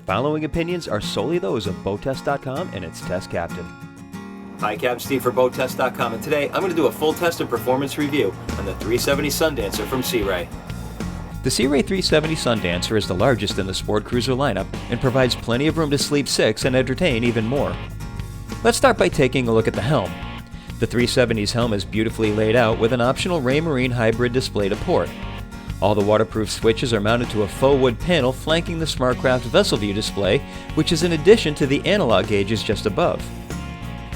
following opinions are solely those of BoatTest.com and its test captain. Hi, Captain Steve for BoatTest.com, and today I'm going to do a full test and performance review on the 370 Sundancer from Sea Ray. The Sea Ray 370 Sundancer is the largest in the sport cruiser lineup and provides plenty of room to sleep six and entertain even more. Let's start by taking a look at the helm. The 370's helm is beautifully laid out with an optional Raymarine hybrid display to port. All the waterproof switches are mounted to a faux wood panel flanking the SmartCraft Vessel View display, which is in addition to the analog gauges just above.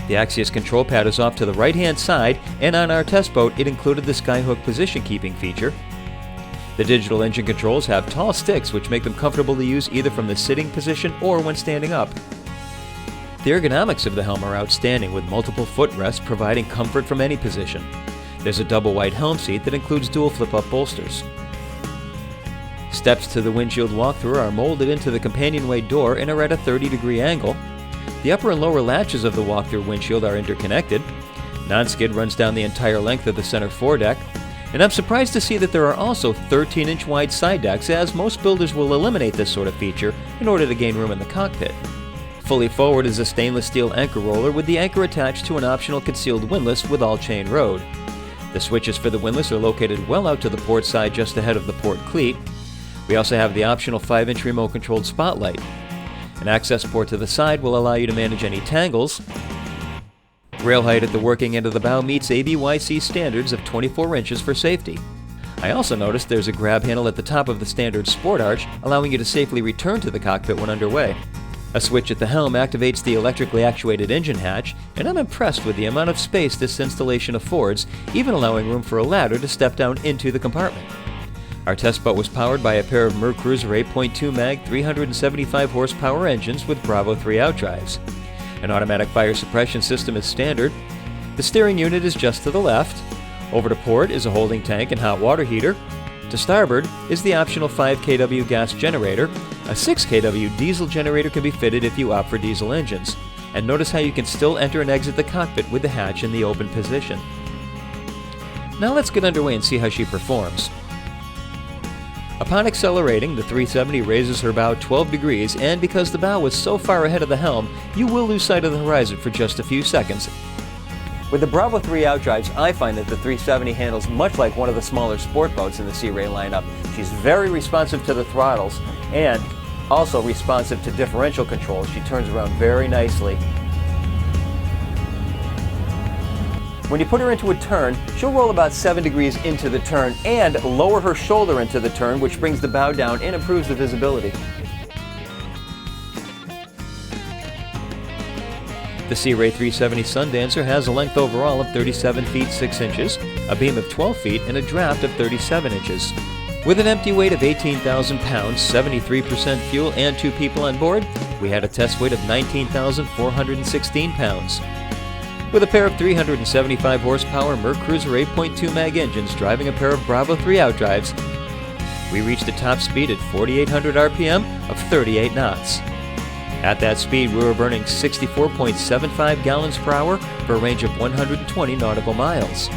The Axius control pad is off to the right-hand side, and on our test boat it included the skyhook position keeping feature. The digital engine controls have tall sticks which make them comfortable to use either from the sitting position or when standing up. The ergonomics of the helm are outstanding, with multiple footrests providing comfort from any position. There's a double wide helm seat that includes dual flip-up bolsters. Steps to the windshield walkthrough are molded into the companionway door and are at a 30-degree angle. The upper and lower latches of the walkthrough windshield are interconnected. Non-skid runs down the entire length of the center foredeck. And I'm surprised to see that there are also 13-inch wide side decks, as most builders will eliminate this sort of feature in order to gain room in the cockpit. Fully forward is a stainless steel anchor roller with the anchor attached to an optional concealed windlass with all-chain rode. The switches for the windlass are located well out to the port side just ahead of the port cleat. We also have the optional 5-inch remote-controlled spotlight. An access port to the side will allow you to manage any tangles. Rail height at the working end of the bow meets ABYC standards of 24 inches for safety. I also noticed there's a grab handle at the top of the standard sport arch, allowing you to safely return to the cockpit when underway. A switch at the helm activates the electrically actuated engine hatch, and I'm impressed with the amount of space this installation affords, even allowing room for a ladder to step down into the compartment. Our test boat was powered by a pair of Mercruiser 8.2 mag 375 horsepower engines with Bravo 3 outdrives. An automatic fire suppression system is standard. The steering unit is just to the left. Over to port is a holding tank and hot water heater. To starboard is the optional 5 kW gas generator. A 6 kW diesel generator can be fitted if you opt for diesel engines. And notice how you can still enter and exit the cockpit with the hatch in the open position. Now let's get underway and see how she performs. Upon accelerating, the 370 raises her bow 12 degrees, and because the bow was so far ahead of the helm, you will lose sight of the horizon for just a few seconds. With the Bravo 3 outdrives, I find that the 370 handles much like one of the smaller sport boats in the Sea Ray lineup. She's very responsive to the throttles and also responsive to differential controls. She turns around very nicely. When you put her into a turn, she'll roll about 7 degrees into the turn and lower her shoulder into the turn, which brings the bow down and improves the visibility. The Sea Ray 370 Sundancer has a length overall of 37 feet 6 inches, a beam of 12 feet, and a draft of 37 inches. With an empty weight of 18,000 pounds, 73% fuel, and 2 people on board, we had a test weight of 19,416 pounds. With a pair of 375 horsepower Mercruiser 8.2 mag engines driving a pair of Bravo 3 outdrives, we reached a top speed at 4,800 RPM of 38 knots. At that speed, we were burning 64.75 gallons per hour for a range of 120 nautical miles.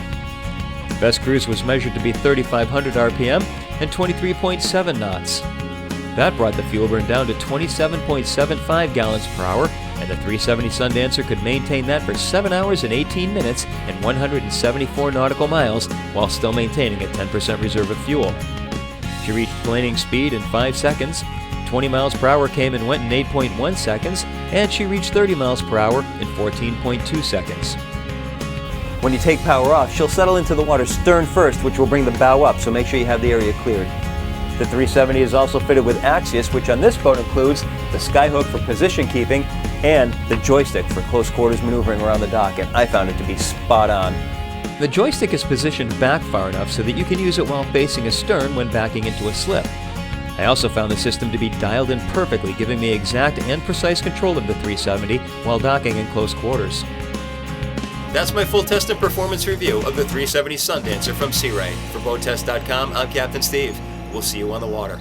Best cruise was measured to be 3,500 RPM and 23.7 knots. That brought the fuel burn down to 27.75 gallons per hour, and the 370 Sundancer could maintain that for 7 hours and 18 minutes and 174 nautical miles while still maintaining a 10% reserve of fuel. She reached planing speed in 5 seconds, 20 miles per hour came and went in 8.1 seconds, and she reached 30 miles per hour in 14.2 seconds. When you take power off, she'll settle into the water stern first, which will bring the bow up, so make sure you have the area cleared. The 370 is also fitted with Axius, which on this boat includes the skyhook for position keeping and the joystick for close quarters maneuvering around the dock, and I found it to be spot on. The joystick is positioned back far enough so that you can use it while facing astern when backing into a slip. I also found the system to be dialed in perfectly, giving me exact and precise control of the 370 while docking in close quarters. That's my full test and performance review of the 370 Sundancer from Sea Ray. For BoatTest.com, I'm Captain Steve. We'll see you on the water.